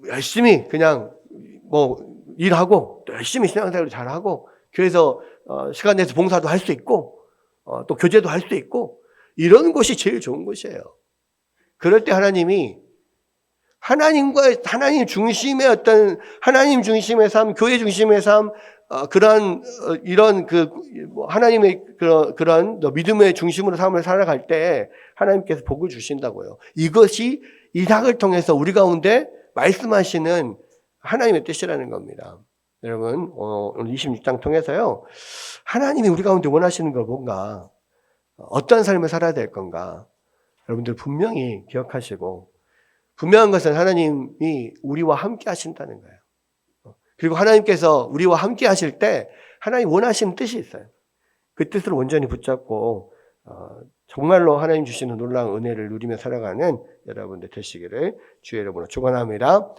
열심히 그냥 일하고 또 열심히 신앙생활을 잘하고 교회에서 시간 내서 봉사도 할 수 있고 또 교제도 할 수 있고 이런 곳이 제일 좋은 곳이에요. 그럴 때 하나님 중심의 어떤 하나님 중심의 삶, 교회 중심의 삶, 하나님의 그런 믿음의 중심으로 삶을 살아갈 때 하나님께서 복을 주신다고요. 이것이 이삭을 통해서 우리 가운데 말씀하시는 하나님의 뜻이라는 겁니다. 여러분, 오늘 26장 통해서요, 하나님이 우리 가운데 원하시는 걸 뭔가, 어떤 삶을 살아야 될 건가, 여러분들 분명히 기억하시고, 분명한 것은 하나님이 우리와 함께 하신다는 거예요. 그리고 하나님께서 우리와 함께 하실 때 하나님 원하시는 뜻이 있어요. 그 뜻을 온전히 붙잡고 정말로 하나님 주시는 놀라운 은혜를 누리며 살아가는 여러분들 되시기를 주의 이름으로 축원합니다.